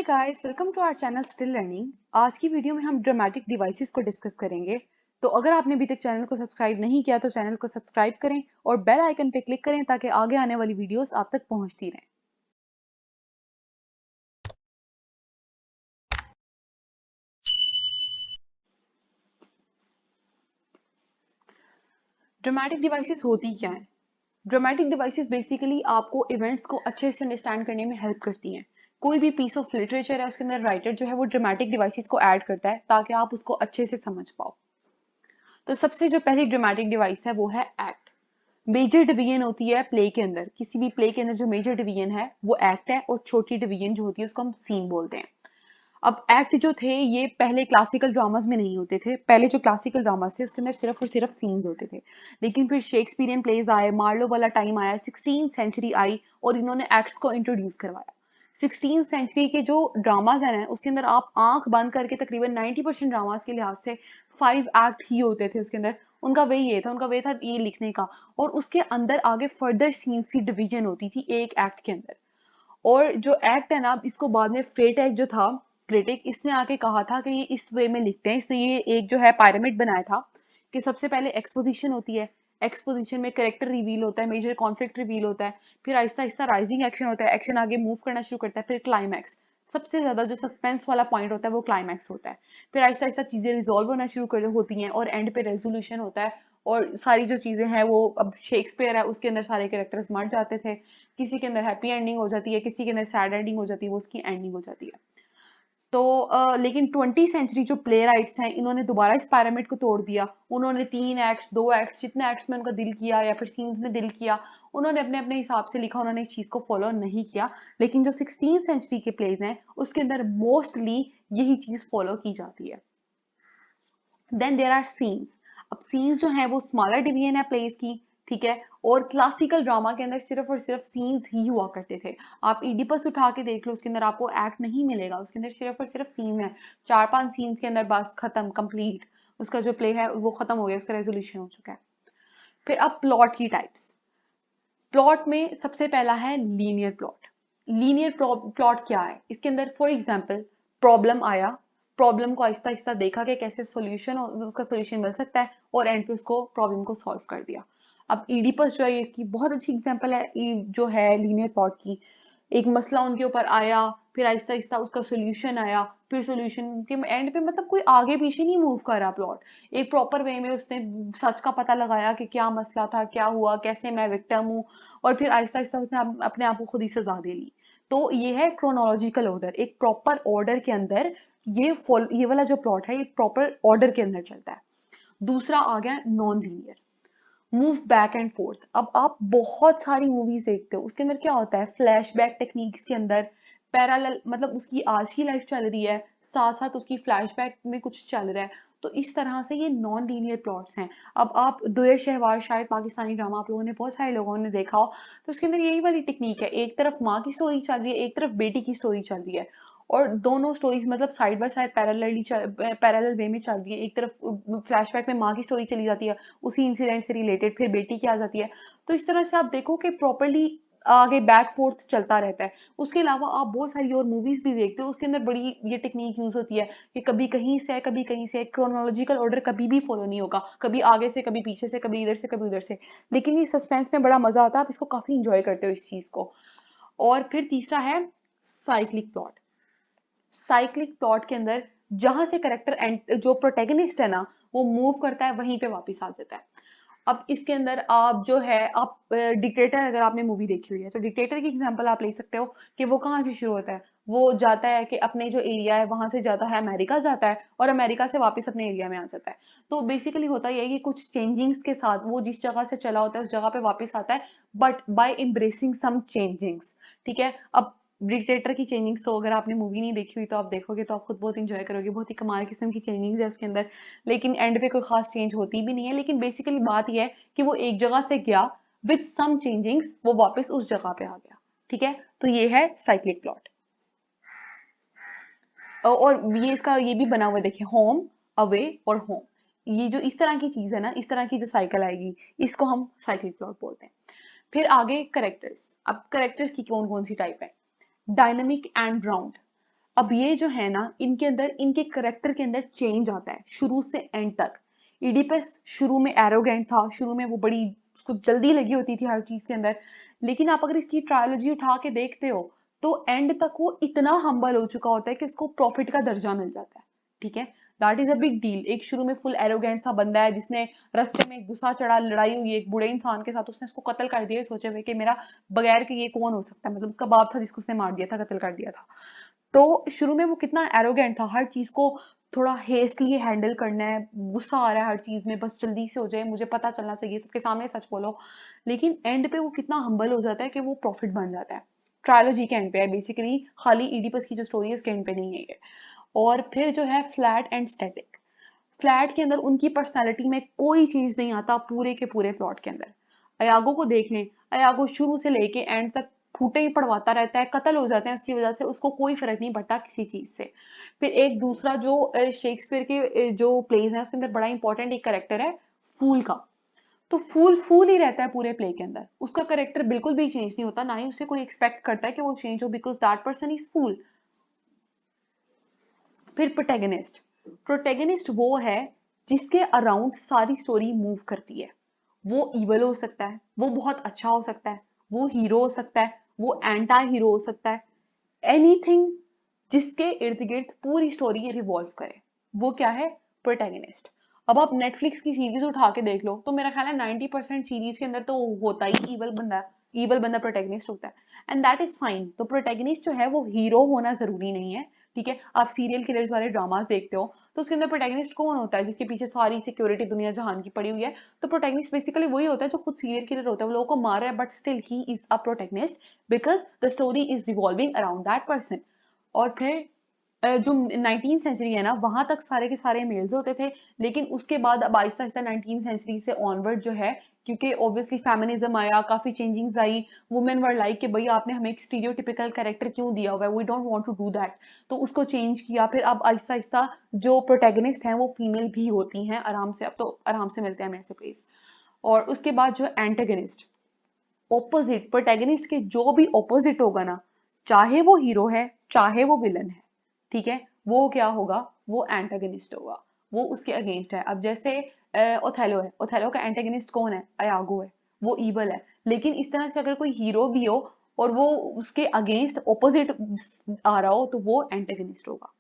Guys, welcome to our channel still learning. आज की video में हम ड्रामेटिक डिवाइसेस को डिस्कस करेंगे। तो अगर आपने अभी तक चैनल को सब्सक्राइब नहीं किया तो चैनल को सब्सक्राइब करें और बेल आइकन पे क्लिक करें ताकि आगे आने वाली वीडियोस आप तक पहुंचती रहें। ड्रामेटिक डिवाइसेस होती क्या हैं? ड्रामेटिक डिवाइसेस बेसिकली आपको इवेंट्स को अच्छे से अंडरस्टैंड करने में हेल्प करती हैं। कोई भी पीस ऑफ लिटरेचर है उसके अंदर राइटर जो है वो ड्रामेटिक डिवाइसेस को ऐड करता है ताकि आप उसको अच्छे से समझ पाओ। तो सबसे जो पहली ड्रामेटिक डिवाइस है वो है एक्ट। मेजर डिवीजन होती है प्ले के अंदर, किसी भी प्ले के अंदर जो मेजर डिवीजन है वो एक्ट है और छोटी डिवीजन जो होती है उसको हम सीन बोलते हैं। अब एक्ट जो थे ये पहले क्लासिकल ड्रामास में नहीं होते थे। पहले जो क्लासिकल ड्रामास थे उसके अंदर सिर्फ और सिर्फ सीन्स होते थे। लेकिन फिर शेक्सपियरियन प्लेज आए, मार्लो वाला टाइम आया, 16th सेंचुरी आई और इन्होंने एक्ट्स को इंट्रोड्यूस करवाया। 16th सेंचुरी के जो ड्रामाज है ना उसके अंदर आप आंख बंद करके तकरीबन 90% ड्रामास के लिहाज से 5 एक्ट ही होते थे उसके अंदर। उनका वे था ये लिखने का। और उसके अंदर आगे फर्दर सीन्स की डिवीजन होती थी एक एक्ट के अंदर। और जो एक्ट है ना इसको बाद में फेट एक्ट जो था, क्रिटिक इसने आके कहा था कि ये इस वे में लिखते हैं, इसने ये एक जो है पिरामिड बनाया था कि सबसे पहले एक्सपोजिशन होती है। एक्सपोजिशन में कैरेक्टर रिवील होता है, मेजर कॉन्फ्लिक्ट रिवील होता है, फिर आहिस्ता आहिस्ता राइजिंग एक्शन होता है, एक्शन आगे मूव करना शुरू करता है, फिर क्लाइमैक्स। सबसे ज्यादा जो सस्पेंस वाला पॉइंट होता है वो क्लाइमैक्स होता है। फिर आहिस्ता आहिस्ता चीजें रिजॉल्व होना शुरू कर होती हैं और एंड पे रेजोल्यूशन होता है। और सारी जो चीजें हैं वो, अब शेक्सपियर है उसके अंदर सारे कैरेक्टर्स मर जाते थे। किसी के अंदर हैप्पी एंडिंग हो जाती है, किसी के अंदर सैड एंडिंग हो जाती है, वो उसकी एंडिंग हो जाती है। तो लेकिन 20th सेंचुरी जो प्ले राइट्स हैं इन्होंने दोबारा इस पैरामिड को तोड़ दिया। उन्होंने 3 एक्ट्स 2 एक्ट्स जितने एक्ट्स में उनका दिल किया या फिर सीन्स में दिल किया उन्होंने अपने अपने हिसाब से लिखा, उन्होंने इस चीज को फॉलो नहीं किया। लेकिन जो 16th सेंचुरी के प्लेज हैं उसके अंदर मोस्टली यही चीज फॉलो की जाती है। Then there are scenes. अब सीन्स जो है वो स्मॉलर डिवीजन है प्लेस की, ठीक है। और क्लासिकल ड्रामा के अंदर सिर्फ और सिर्फ सीन्स ही हुआ करते थे। आप इडिपस उठा के देख लो, उसके अंदर आपको एक्ट नहीं मिलेगा, उसके अंदर सिर्फ और सिर्फ सीन है। 4-5 सीन्स के अंदर बस खत्म, कंप्लीट। उसका जो प्ले है वो खत्म हो गया, उसका रेजोल्यूशन हो चुका है। फिर अब प्लॉट की टाइप्स। प्लॉट में सबसे पहला है लीनियर प्लॉट। लीनियर प्लॉट क्या है? इसके अंदर फॉर एग्जांपल प्रॉब्लम आया, प्रॉब्लम को आहिस्ता आहिस्ता देखा कि कैसे सॉल्यूशन, उसका सॉल्यूशन मिल सकता है और एंड पे उसको प्रॉब्लम को सॉल्व कर दिया। अब इडिपस जो है इसकी बहुत अच्छी एग्जांपल है जो है लीनियर प्लॉट की। एक मसला उनके ऊपर आया, फिर आहिस्ता आहिस्ता उसका सोल्यूशन आया, फिर सोल्यूशन के एंड पे मतलब कोई आगे पीछे नहीं मूव कर रहा प्लॉट। एक प्रॉपर वे में उसने सच का पता लगाया कि क्या मसला था, क्या हुआ, कैसे मैं विक्टिम हूँ, और फिर आहिस्ता आहिस्ता उसने अपने आप को खुद ही सजा दे ली। तो ये है क्रोनोलॉजिकल ऑर्डर, एक प्रॉपर ऑर्डर के अंदर ये वाला जो प्लॉट है ये प्रॉपर ऑर्डर के अंदर चलता है। दूसरा आ गया non linear, move back and fourth. अब आप बहुत सारी मूवीज देखते हो उसके अंदर क्या होता है, फ्लैशबैक टेक्निक्स के अंदर पैरेलल, मतलब उसकी आज की लाइफ चल रही है, साथ साथ उसकी फ्लैशबैक में कुछ चल रहा है। तो इस तरह से ये नॉन लीनियर प्लॉट्स हैं। अब आप दुए शहवार, शायद पाकिस्तानी ड्रामा आप लोगों ने, बहुत सारे लोगों ने देखा हो, तो उसके अंदर यही वाली टेक्निक है, एक तरफ माँ की स्टोरी चल रही है, एक तरफ बेटी की स्टोरी चल रही है, और दोनों स्टोरीज मतलब साइड बाय साइड पैरेलल वे में चल रही है। एक तरफ फ्लैशबैक में माँ की स्टोरी चली जाती है उसी इंसिडेंट से रिलेटेड, फिर बेटी की आ जाती है। तो इस तरह से आप देखो कि प्रॉपरली आगे बैक फोर्थ चलता रहता है। उसके अलावा आप बहुत सारी और मूवीज भी देखते हो उसके अंदर बड़ी ये टेक्निक यूज होती है कि कभी कहीं से है, कभी कहीं से है, क्रोनोलॉजिकल ऑर्डर कभी भी फॉलो नहीं होगा, कभी आगे से, कभी पीछे से, कभी इधर से, कभी उधर से। लेकिन ये सस्पेंस में बड़ा मजा आता है, आप इसको काफी इंजॉय करते हो इस चीज को। और फिर तीसरा है साइक्लिक प्लॉट। साइक्लिक प्लॉट के अंदर जहां से करेक्टर जो प्रोटेगनिस्ट है ना वो मूव करता है वहीं पे वापस आ जाता है। अब इसके अंदर आप जो है, आप डिक्टेटर अगर आपने मूवी देखी हुई है तो डिक्टेटर की एग्जांपल आप ले सकते हो कि वो कहाँ से शुरू होता है। वो जाता है कि अपने जो एरिया है वहां से जाता है अमेरिका जाता है और अमेरिका से वापस अपने एरिया में आ जाता है। तो बेसिकली होता यह है कि कुछ चेंजिंग्स के साथ वो जिस जगह से चला होता है उस जगह पे वापस आता है, but by embracing some changings. ठीक है। अब डिक्टेटर की चेंजिंग्स तो अगर आपने मूवी नहीं देखी हुई तो आप देखोगे तो आप खुद बहुत इंजॉय करोगे, बहुत ही कमाल किस्म की चेंजिंग्स है उसके अंदर। लेकिन एंड पे कोई खास चेंज होती भी नहीं है, लेकिन बेसिकली बात यह है कि वो एक जगह से गया विद सम चेंजिंग्स, वो वापस उस जगह पे आ गया। ठीक है। तो ये है साइक्लिक प्लॉट। और ये इसका ये भी बना हुआ है, देखिए, होम, अवे और होम। ये जो इस तरह की चीज है ना, इस तरह की जो साइकिल आएगी इसको हम साइक्लिक प्लॉट बोलते हैं। फिर आगे करेक्टर्स। अब करेक्टर्स की कौन कौन सी टाइप है? Dynamic and ground. अब ये जो है ना, इनके अंदर, इनके करेक्टर के अंदर चेंज आता है शुरू से एंड तक। इडिपस शुरू में एरोगेंट था, शुरू में वो बड़ी, उसको जल्दी लगी होती थी हर चीज के अंदर, लेकिन आप अगर इसकी ट्रायोलॉजी उठा के देखते हो तो एंड तक वो इतना हम्बल हो चुका होता है कि उसको प्रॉफिट का दर्जा मिल जाता है। ठीक है, that is a big deal. एक शुरू में फुल एरोगेंट सा बंदा है जिसने रास्ते में गुस्सा चढ़ा, लड़ाई हुई एक बूढ़े इंसान के साथ, उसने उसको कत्ल कर दिया सोचे हुए कि मेरा बगैर के ये कौन हो सकता है, मतलब उसका बाप था जिसको उसने मार दिया था, कत्ल कर दिया था। तो शुरू में वो कितना एरोगेंट था, हर चीज को थोड़ा हेस्टली हैंडल करना है, गुस्सा आ रहा है हर चीज में, बस जल्दी से हो जाए, मुझे पता चलना चाहिए, सबके सामने सच बोलो। लेकिन एंड पे वो कितना हम्बल हो जाता है कि वो प्रॉफिट बन जाता है। ट्रायोलॉजी के एंड पे है बेसिकली, खाली इडिपस की जो स्टोरी है उसके एंड पे नहीं है ये। और फिर जो है फ्लैट एंड स्टैटिक। फ्लैट के अंदर उनकी पर्सनालिटी में कोई चेंज नहीं आता पूरे के पूरे प्लॉट के अंदर। अयागो को देख लें, अयागो शुरू से लेके एंड तक फूटे ही पड़वाता रहता है, कत्ल हो जाते हैं उसकी वजह से, उसको कोई फर्क नहीं पड़ता किसी चीज से। फिर एक दूसरा जो शेक्सपियर के जो प्लेज है उसके अंदर बड़ा इंपॉर्टेंट एक करेक्टर है फूल का। तो फूल फूल ही रहता है पूरे प्ले के अंदर, उसका करेक्टर बिल्कुल भी चेंज नहीं होता, ना ही उसे कोई एक्सपेक्ट करता है कि वो चेंज हो, because that person is full. फिर प्रोटेगनिस्ट। प्रोटेगनिस्ट वो है जिसके अराउंड सारी स्टोरी मूव करती है। वो इवल हो सकता है, वो बहुत अच्छा हो सकता है, वो हीरो हो सकता है, वो एंटा हीरो हो सकता है, एनीथिंग जिसके इर्द गिर्द पूरी स्टोरी रिवॉल्व करे, वो क्या है, प्रोटेगनिस्ट। अब आप नेटफ्लिक्स की सीरीज उठा के देख लो तो मेरा ख्याल है 90% सीरीज के अंदर तो होता ही ईवल बंदा, ईवल बंदा प्रोटेगनिस्ट होता है, एंड दैट इज फाइन। तो प्रोटेगनिस्ट जो है वो हीरो होना जरूरी नहीं है। ठीक है, आप सीरियल किलर्स वाले ड्रामास देखते हो तो उसके अंदर प्रोटेगनिस्ट कौन होता है, जिसके पीछे सारी सिक्योरिटी दुनिया जहान की पड़ी हुई है। तो प्रोटेगनिस्ट बेसिकली वही होता है जो खुद सीरियल किलर होता है, वो लोगों को मार रहा है but still he is a protagonist because the story is revolving around that person. और फिर जो 19th सेंचुरी है ना, वहां तक सारे के सारे मेल्स होते थे, लेकिन उसके बाद अब आहिस्ता आहिस्ता 19th सेंचुरी से ऑनवर्ड जो है, क्योंकि ऑब्वियसली फेमिनिज्म आया, काफी changings I, women were like कि भाई आपने हमें एक स्टीरियोटिपिकल कैरेक्टर क्यों दिया हुआ है, we don't want to do that. तो उसको चेंज किया, फिर अब आहिस्ता आहिस्ता जो प्रोटेगनिस्ट हैं वो फीमेल भी होती हैं आराम से, अब तो आराम से मिलते हैं हमें ऐसे प्लेस। और उसके बाद जो एंटेगनिस्ट, ओपोजिट प्रोटेगनिस्ट के जो भी ओपोजिट होगा ना, चाहे वो हीरो है चाहे वो विलन है, ठीक है, वो क्या होगा, वो एंटागनिस्ट होगा, वो उसके अगेंस्ट है। अब जैसे ओथेलो है, ओथेलो का एंटागनिस्ट कौन है, अयागो है, वो ईवल है। लेकिन इस तरह से अगर कोई हीरो भी हो और वो उसके अगेंस्ट ओपोजिट आ रहा हो तो वो एंटागनिस्ट होगा।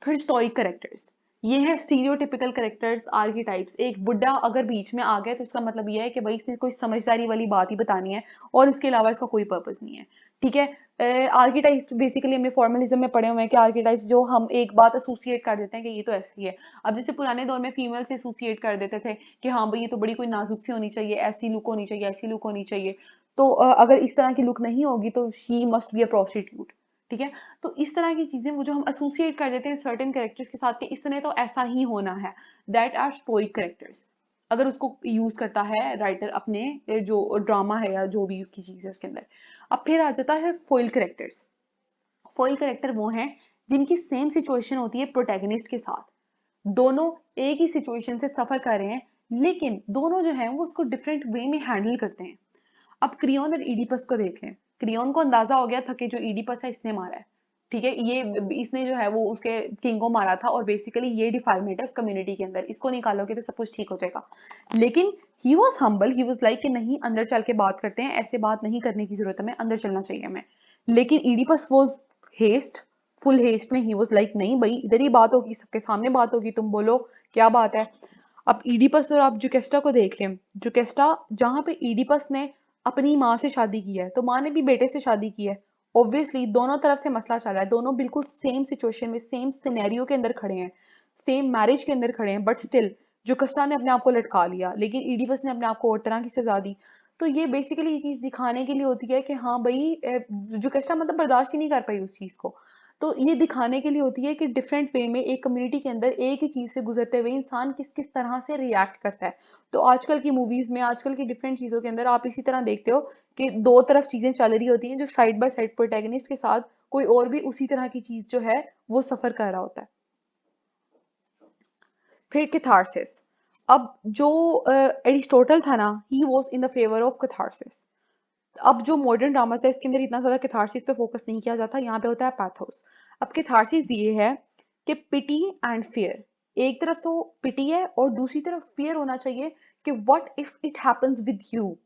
फिर स्टोइक करेक्टर्स, ये है स्टीरियोटिपिकल करेक्टर्स, आर्कीटाइप्स। एक बुड्ढा अगर बीच में आ गया तो इसका मतलब ये है कि भाई इसने कोई समझदारी वाली बात ही बतानी है और इसके अलावा इसका कोई पर्पस नहीं है। ठीक है, आर्कीटाइप्स बेसिकली हमें फॉर्मलिज्म में पढ़े हुए हैं कि आर्कीटाइप्स जो हम एक बात एसोसिएट कर देते हैं कि ये तो ऐसा ही है। अब जैसे पुराने दौर में फीमेल से एसोसिएट कर देते थे कि हाँ भाई ये तो बड़ी कोई नाजुक सी होनी चाहिए, ऐसी लुक होनी चाहिए, ऐसी लुक होनी चाहिए, तो अगर इस तरह की लुक नहीं होगी तो she must be a prostitute. ठीक है, तो इस तरह की चीजें वो जो हम एसोसिएट कर देते हैं सर्टेन कैरेक्टर्स के साथ कि इसने तो ऐसा ही होना है, दैट आर स्टोइक कैरेक्टर्स। अगर उसको यूज करता है राइटर अपने जो ड्रामा है या जो भी उसकी चीज है उसके अंदर। अब फिर आ जाता है फॉइल कैरेक्टर्स। फॉइल कैरेक्टर वो हैं जिनकी सेम सिचुएशन होती है प्रोटैगनिस्ट के साथ, दोनों एक ही सिचुएशन से सफर कर रहे हैं, लेकिन दोनों जो है वो उसको डिफरेंट वे में हैंडल करते हैं। अब क्रियोन और इडिपस को देख लें, क्रियोन को अंदाजा हो गया था कि जो इडिपस है इसने मारा है। ठीक है, ये इसने जो है वो उसके किंग को मारा था और बेसिकली ये डिफाइलमेंट है उस कम्युनिटी के अंदर, इसको निकालोगे तो सब कुछ ठीक हो जाएगा। लेकिन he was humble, he was like कि नहीं अंदर चल के बात करते हैं, ऐसे बात नहीं करने की जरूरत है, हमें अंदर चलना चाहिए हमें। लेकिन Oedipus was haste, full haste में ही वॉज लाइक नहीं भाई इधर ही बात होगी, सबके सामने बात होगी, तुम बोलो क्या बात है। अब इडिपस और आप जुकेस्टा को देख लें, जुकेस्टा जहां पे इडिपस ने अपनी माँ से शादी की है तो माँ ने भी बेटे से शादी की है, ऑब्वियसली दोनों तरफ से मसला चल रहा है, दोनों बिल्कुल सेम सिचुएशन में सेम सिनेरियो के अंदर खड़े हैं, सेम मैरिज के अंदर खड़े हैं, बट स्टिल जुकेस्टा ने अपने आप को लटका लिया लेकिन इडिपस ने अपने आप को और तरह की सजा दी। तो ये बेसिकली ये चीज दिखाने के लिए होती है कि हाँ भाई जुकेस्टा मतलब बर्दाश्त ही नहीं कर पाई उस चीज को। तो ये दिखाने के लिए होती है कि डिफरेंट वे में एक कम्युनिटी के अंदर एक ही चीज से गुजरते हुए इंसान किस किस तरह से रिएक्ट करता है। तो आजकल की मूवीज में आजकल की डिफरेंट चीजों के अंदर आप इसी तरह देखते हो कि दो तरफ चीजें चल रही होती हैं, जो साइड बाय साइड प्रोटैगनिस्ट के साथ कोई और भी उसी तरह की चीज जो है वो सफर कर रहा होता है। फिर कैथारसिस। अब जो एरिस्टोटल था ना, he was in the favour of catharsis. अब जो मॉडर्न ड्रामास है इसके अंदर इतना ज्यादा कैथारसिस पे फोकस नहीं किया जाता, यहाँ पे होता है पैथोस। अब कैथारसिस ये है कि पिटी एंड फियर, एक तरफ तो पिटी है और दूसरी तरफ फियर होना चाहिए कि what if it happens with you.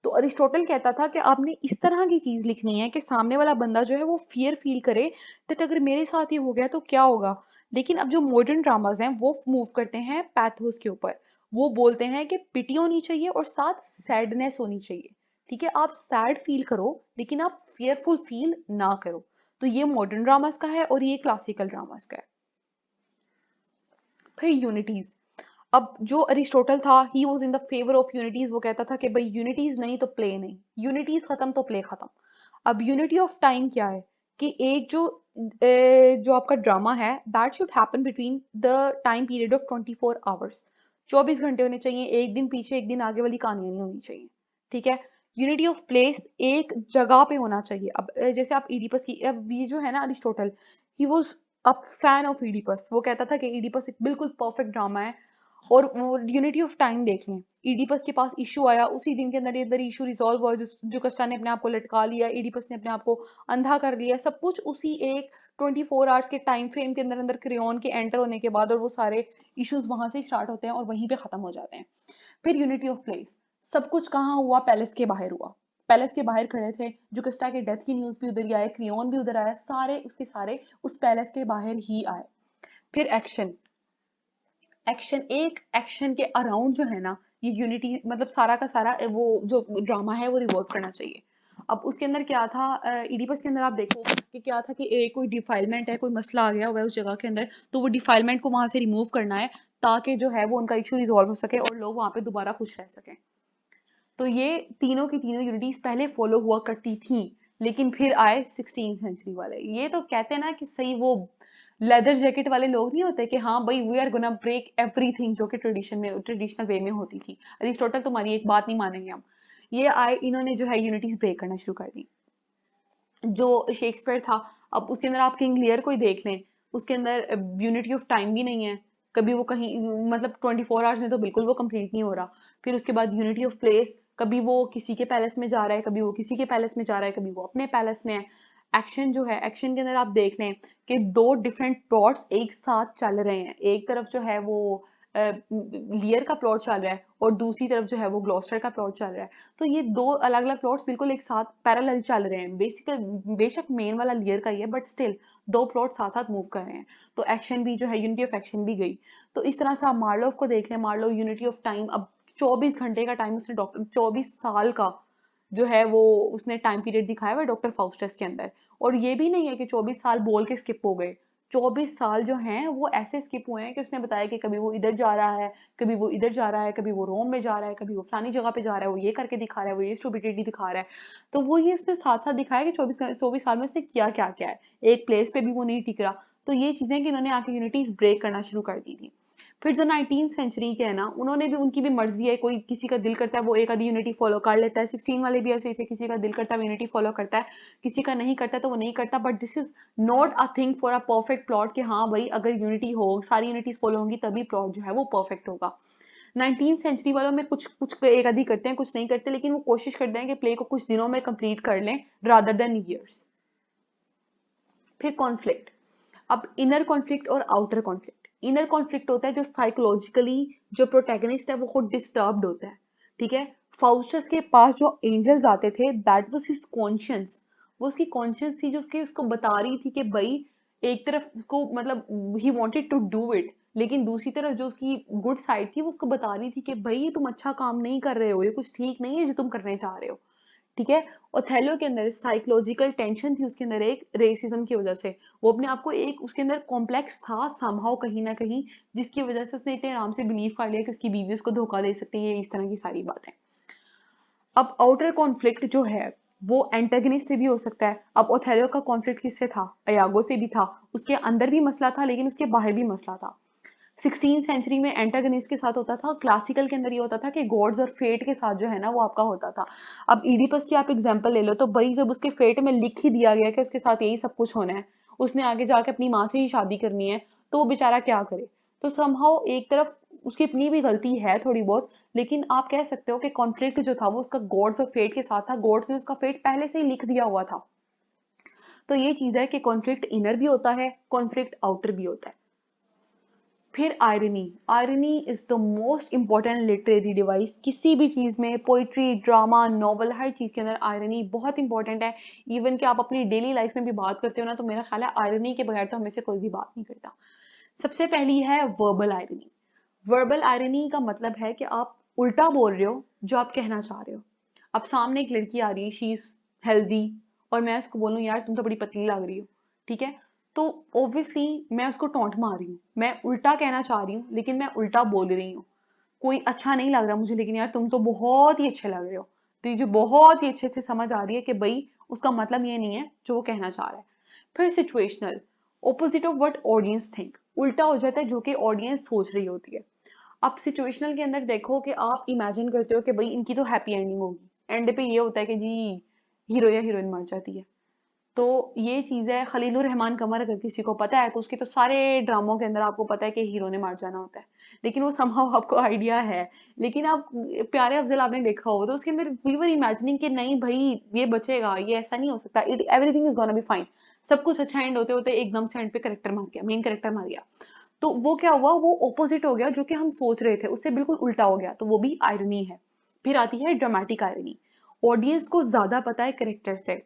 तो अरिस्टोटल कहता था कि आपने इस तरह की चीज लिखनी है कि सामने वाला बंदा जो है वो फियर फील करे दैट अगर मेरे साथ ही हो गया तो क्या होगा। लेकिन अब जो मॉडर्न ड्रामाज हैं वो मूव करते हैं पैथोस के ऊपर। वो बोलते हैं कि पिटी होनी चाहिए और साथ सैडनेस होनी चाहिए। ठीक है, आप सैड फील करो लेकिन आप फियरफुल फील ना करो। तो ये मॉडर्न ड्रामास का है और ये क्लासिकल ड्रामास का है। फिर यूनिटीज। अब जो अरिस्टोटल था he was in the favour of unities. वो कहता था कि भाई यूनिटीज नहीं तो प्ले नहीं, यूनिटीज खत्म तो प्ले खत्म। अब यूनिटी ऑफ टाइम क्या है कि एक जो आपका ड्रामा है that should happen between the time period of 24 hours. 24 घंटे होने चाहिए, एक दिन पीछे एक दिन आगे वाली कहानियां नहीं होनी चाहिए। ठीक है। यूनिटी ऑफ प्लेस, एक जगह पे होना चाहिए। अब जैसे आप इडिपस की, अब ये जो है ना Aristotle, he was a fan of Oedipus. वो कहता था कि इडिपस एक बिल्कुल परफेक्ट ड्रामा है। और वो यूनिटी ऑफ टाइम देख लें, इडिपस के पास इशू आया उसी दिन के अंदर अंदर इशू रिजॉल्व हुआ। जुकस्टा ने अपने आप को लटका लिया, इडिपस ने अपने आप को अंधा कर लिया, सब कुछ उसी एक 24 आवर्स के टाइम फ्रेम के अंदर अंदर क्रेयोन के एंटर होने के बाद, और वो सारे इश्यूज वहां से स्टार्ट होते हैं और वहीं पे खत्म हो जाते हैं। फिर यूनिटी ऑफ प्लेस, सब कुछ कहाँ हुआ, पैलेस के बाहर हुआ। पैलेस के बाहर खड़े थे, जुकस्टा के डेथ की न्यूज भी उधर ही आए, क्रियोन भी उधर आया, सारे उसके सारे उस पैलेस के बाहर ही आए। फिर एक्शन, एक्शन एक एक्शन के अराउंड जो है ना, ये यूनिटी मतलब सारा का सारा वो जो ड्रामा है वो रिवॉल्व करना चाहिए। अब उसके अंदर क्या था, इडिपस के अंदर आप देखो कि क्या था कि कोई डिफाइलमेंट है, कोई मसला आ गया हुआ है उस जगह के अंदर, तो वो डिफाइलमेंट को वहां से रिमूव करना है ताकि जो है वो उनका इशू रिजॉल्व हो सके और लोग वहां पे दोबारा खुश रह सकें। तो ये तीनों की तीनों यूनिटीज पहले फॉलो हुआ करती थी, लेकिन फिर आए 16th सेंचुरी वाले। ये तो कहते हैं ना कि सही वो लेदर जैकेट वाले लोग नहीं होते कि हाँ भाई we are gonna break everything, जो कि ट्रेडिशनल वे में होती थी। अरिस्टोटल तुम्हारी एक बात नहीं मानेंगे हम। ये आए, इन्होंने जो है यूनिटीज ब्रेक करना शुरू कर दी। जो शेक्सपियर था, अब उसके अंदर आप किंग लियर को ही देख लें, उसके अंदर यूनिटी ऑफ टाइम भी नहीं है। कभी वो कहीं मतलब 24 आवर्स में तो बिल्कुल वो कंप्लीट नहीं हो रहा। फिर उसके बाद यूनिटी ऑफ प्लेस, कभी वो किसी के पैलेस में जा रहा है, कभी वो किसी के पैलेस में जा रहा है, कभी वो अपने पैलेस में है। एक्शन जो है, एक्शन के अंदर आप देख लें कि दो डिफरेंट प्लॉट्स एक साथ चल रहे हैं। एक तरफ जो है वो लियर का प्लॉट चल रहा है और दूसरी तरफ जो है वो ग्लॉस्टर का प्लॉट चल रहा है। तो ये दो अलग अलग प्लॉट्स बिल्कुल एक साथ पैरेलल चल रहे हैं। बेशक मेन वाला लियर का ही है, बट स्टिल दो प्लॉट साथ साथ मूव कर रहे हैं। तो एक्शन भी जो है, यूनिटी ऑफ एक्शन भी गई। तो इस तरह से आप मार्लोव को देख लें, मार्लोव यूनिटी ऑफ टाइम, अब 24 घंटे का टाइम उसने, डॉक्टर 24 साल का जो है वो उसने टाइम पीरियड दिखाया हुआ है डॉक्टर फाउस्टस के अंदर। और ये भी नहीं है कि 24 साल बोल के स्किप हो गए। 24 साल जो हैं वो ऐसे स्किप हुए हैं कि उसने बताया कि कभी वो इधर जा रहा है, कभी वो इधर जा रहा है, कभी वो रोम में जा रहा है, कभी वो फलानी जगह पे जा रहा है, वो ये करके दिखा रहा है, वो ये स्टुपिडिटी दिखा रहा है। तो वो ये उसने साथ साथ दिखाया कि 24 साल में उसने किया क्या क्या है। एक प्लेस पे भी वो नहीं टिक रहा। तो ये चीजें कि इन्होंने आके यूनिटीज ब्रेक करना शुरू कर दी थी। फिर जो 19th सेंचुरी के है ना, उन्होंने भी, उनकी भी मर्जी है, कोई किसी का दिल करता है वो एक आधी यूनिटी फॉलो कर लेता है। 16 वाले भी ऐसे ही थे, किसी का दिल करता है यूनिटी फॉलो करता है, किसी का नहीं करता तो वो नहीं करता। But this is not a thing for a perfect plot कि हाँ भाई अगर यूनिटी हो, सारी यूनिटीज फॉलो होंगी तभी प्लॉट जो है वो परफेक्ट होगा। 19th सेंचुरी वालों में कुछ कुछ एक आधी करते हैं, कुछ नहीं करते, लेकिन वो कोशिश करते हैं कि प्ले को कुछ दिनों में कंप्लीट कर लें रादर देन ईयर्स। फिर कॉन्फ्लिक्ट। अब इनर कॉन्फ्लिक्ट और आउटर कॉन्फ्लिक्ट। इनर कॉन्फ्लिक्ट होता है जो साइकोलॉजिकली जो प्रोटैगनिस्ट है वो खुद डिस्टर्ब्ड होता है। ठीक है। फाउस्टस के पास जो एंजल्स आते थे दैट वाज हिज कॉन्शियंस। वो उसकी कॉन्शियंस थी जो उसको बता रही थी कि भाई एक तरफ उसको मतलब he wanted to do it, लेकिन दूसरी तरफ जो उसकी गुड साइड थी वो उसको बता रही थी कि भाई ये तुम अच्छा काम नहीं कर रहे हो, ये कुछ ठीक नहीं है जो तुम करने चाह रहे हो। ठीक है। ओथेलो के अंदर साइकोलॉजिकल टेंशन थी उसके अंदर एक रेसिज्म की वजह से। वो अपने आप को एक उसके अंदर कॉम्प्लेक्स था समहाउ कहीं ना कहीं, जिसकी वजह से उसने इतने आराम से बिलीव कर लिया कि उसकी बीवी उसको धोखा दे सकती है, इस तरह की सारी बातें। अब आउटर कॉन्फ्लिक्ट जो है वो एंटेगनिस्ट से भी हो सकता है। अब ओथेलो का कॉन्फ्लिक्ट किससे था, अयागो से भी था। उसके अंदर भी मसला था लेकिन उसके बाहर भी मसला था। 16th सेंचुरी में एंटागनिस्ट के साथ होता था, क्लासिकल के अंदर ये होता था कि गॉड्स और फेट के साथ जो है ना वो आपका होता था। अब इडिपस की आप एग्जांपल ले लो, तो भाई जब उसके फेट में लिख ही दिया गया कि उसके साथ यही सब कुछ होना है, उसने आगे जाके अपनी माँ से ही शादी करनी है, तो वो बेचारा क्या करे। तो समहाउ एक तरफ उसकी अपनी भी गलती है थोड़ी बहुत, लेकिन आप कह सकते हो कि कॉन्फ्लिक्ट जो था वो उसका गॉड्स और फेट के साथ था। गॉड्स ने उसका फेट पहले से ही लिख दिया हुआ था। तो ये चीज है कि कॉन्फ्लिक्ट इनर भी होता है, कॉन्फ्लिक्ट आउटर भी होता है। फिर irony, irony is the most important literary device. किसी भी चीज में, पोइट्री, ड्रामा, नॉवल, हर चीज के अंदर आयरनी बहुत इंपॉर्टेंट है। इवन कि आप अपनी डेली लाइफ में भी बात करते हो ना, तो मेरा ख्याल है आयरनी के बगैर तो हमें से कोई भी बात नहीं करता। सबसे पहली है वर्बल आयरनी। वर्बल आयरनी का मतलब है कि आप उल्टा बोल रहे हो जो आप कहना चाह रहे हो। अब सामने एक लड़की आ रही है, शी इज हेल्दी, और मैं उसको बोलूं यार तुम तो बड़ी पतली लग रही हो, ठीक है, तो ऑब्वियसली मैं उसको टोंट मार रही हूँ, मैं उल्टा कहना चाह रही हूँ लेकिन मैं उल्टा बोल रही हूँ। कोई अच्छा नहीं लग रहा मुझे, लेकिन यार तुम तो बहुत ही अच्छे लग रहे हो। तो ये जो बहुत ही अच्छे से समझ आ रही है कि भाई उसका मतलब ये नहीं है जो वो कहना चाह रहा है। फिर situational, opposite of what audience think, उल्टा हो जाता है जो कि ऑडियंस सोच रही होती है। अब सिचुएशनल के अंदर देखो कि आप इमेजिन करते हो कि भाई इनकी तो हैप्पी एंडिंग होगी, एंड पे ये होता है कि जी हीरो या हीरोइन मर जाती है। तो ये चीज है, खलीलुर रहमान कमर अगर किसी को पता है तो उसके तो सारे ड्रामों के अंदर आपको पता है कि हीरो ने मार जाना होता है, लेकिन वो समहाउ आपको आइडिया है। लेकिन आप प्यारे अफजल आपने देखा हो तो उसके अंदर वी वर इमेजिनिंग कि नहीं भाई ये बचेगा, ये ऐसा नहीं हो सकता, it everything is gonna be fine. सब कुछ अच्छा एंड होते होते एकदम से एंड पे करेक्टर मार गया, मेन करेक्टर मार गया। तो वो क्या हुआ, वो ऑपोजिट हो गया, जो कि हम सोच रहे थे उससे बिल्कुल उल्टा हो गया, तो वो भी आयरनी है। फिर आती है ड्रामेटिक आयरनी। ऑडियंस को ज्यादा पता है करेक्टर से।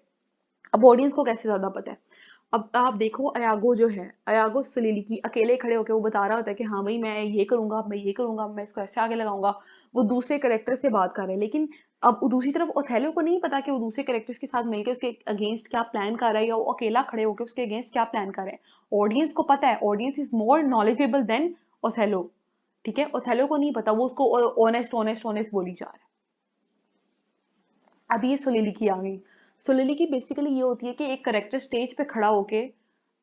अब ऑडियंस को कैसे ज्यादा पता है, अब आप देखो अयागो जो है, अयागो सलीलिकी अकेले खड़े होकर वो बता रहा होता है कि हाँ भाई मैं ये करूंगा, मैं ये करूंगा, मैं इसको ऐसे आगे लगाऊंगा। वो दूसरे करेक्टर से बात कर रहे हैं, लेकिन अब वो दूसरी तरफ ओथेलो को नहीं पता कि वो दूसरे करेक्टर्स के साथ मिलकर उसके अगेंस्ट क्या प्लान कर रहा है, या वो अकेला खड़े होकर उसके अगेंस्ट क्या प्लान कर रहे हैं। ऑडियंस को पता है, audience is more knowledgeable then Othello. ठीक है, ओथेलो को नहीं पता, वो उसको ऑनेस्ट ऑनेस्ट ऑनेस्ट बोली जा रहा है। अब ये सोलिलिकी आ गई। सोलिलिकी बेसिकली ये होती है कि एक करेक्टर स्टेज पे खड़ा होके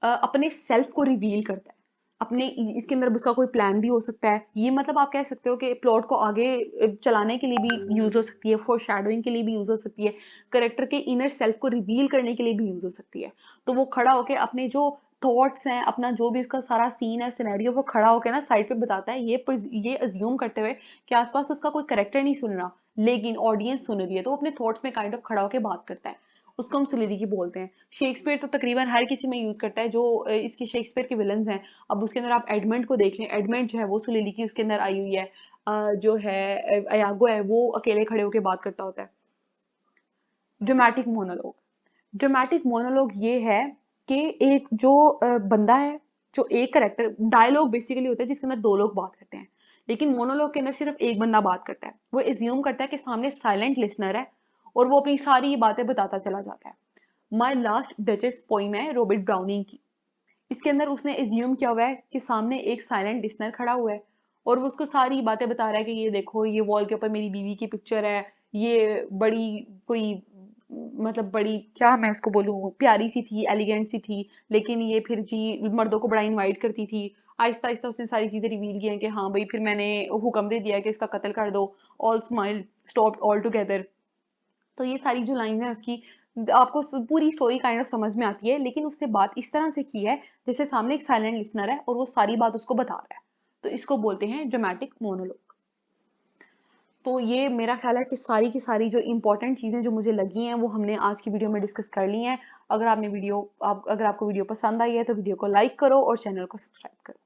अपने सेल्फ को रिवील करता है। अपने इसके अंदर उसका कोई प्लान भी हो सकता है, ये मतलब आप कह सकते हो कि प्लॉट को आगे चलाने के लिए भी यूज हो सकती है, फोर शैडोइंग के लिए भी यूज हो सकती है, करेक्टर के इनर सेल्फ को रिवील करने के लिए भी यूज हो सकती है। तो वो खड़ा होके अपने जो थॉट्स हैं, अपना जो भी उसका सारा सीन है, सिनेरियो, वो खड़ा होके ना साइड पे बताता है, ये अज्यूम करते हुए कि आसपास उसका कोई करेक्टर नहीं सुन रहा लेकिन ऑडियंस सुन रही है, तो वो अपने थॉट्स में काइंड ऑफ खड़ा होकर बात करता है। उसको हम सोलिलिकी बोलते हैं। शेक्सपियर तो तकरीबन हर किसी में यूज करता है, जो इसके शेक्सपियर के विलन्स हैं। अब उसके अंदर आप एडमंड को देख लें, एडमंड जो है वो सोलिलिकी उसके अंदर आई हुई है। जो है अयागो है वो अकेले खड़े होकर बात करता होता है। ड्रामेटिक मोनोलॉग, ड्रामेटिक मोनोलॉग ये है कि एक जो बंदा है, जो एक करेक्टर, डायलॉग बेसिकली होता है जिसके अंदर दो लोग बात करते हैं, लेकिन मोनोलॉग के अंदर सिर्फ एक बंदा बात करता है। वो एज्यूम करता है कि सामने साइलेंट लिसनर है और वो अपनी सारी बातें बताता चला जाता है। माई लास्ट डचेस पोइम है रॉबर्ट ब्राउनिंग की। इसके अंदर उसने एज्यूम किया हुआ है कि सामने एक साइलेंट लिसनर खड़ा हुआ है और वो उसको सारी बातें बता रहा है कि ये देखो, ये वॉल के ऊपर मेरी बीवी की पिक्चर है, ये बड़ी कोई, मतलब बड़ी क्या मैं उसको बोलूँ, प्यारी सी थी, एलिगेंट सी थी, लेकिन ये फिर जी मर्दों को बड़ा इनवाइट करती थी। आहिस्ता आहिस्ता उसने सारी चीजें रिवील की हैं कि हाँ भाई फिर मैंने हुक्म दे दिया कि इसका कत्ल कर दो, all smile stop all together. तो ये सारी जो लाइन है उसकी, आपको पूरी स्टोरी काइंड ऑफ समझ में आती है, लेकिन उससे बात इस तरह से की है जैसे सामने एक साइलेंट लिसनर है और वो सारी बात उसको बता रहा है। तो इसको बोलते हैं ड्रामेटिक मोनोलॉग। तो ये मेरा ख्याल है कि सारी की सारी जो इंपॉर्टेंट चीज़ें जो मुझे लगी हैं वो हमने आज की वीडियो में डिस्कस कर ली हैं। अगर आपको वीडियो पसंद आई है तो वीडियो को लाइक करो और चैनल को सब्सक्राइब करो।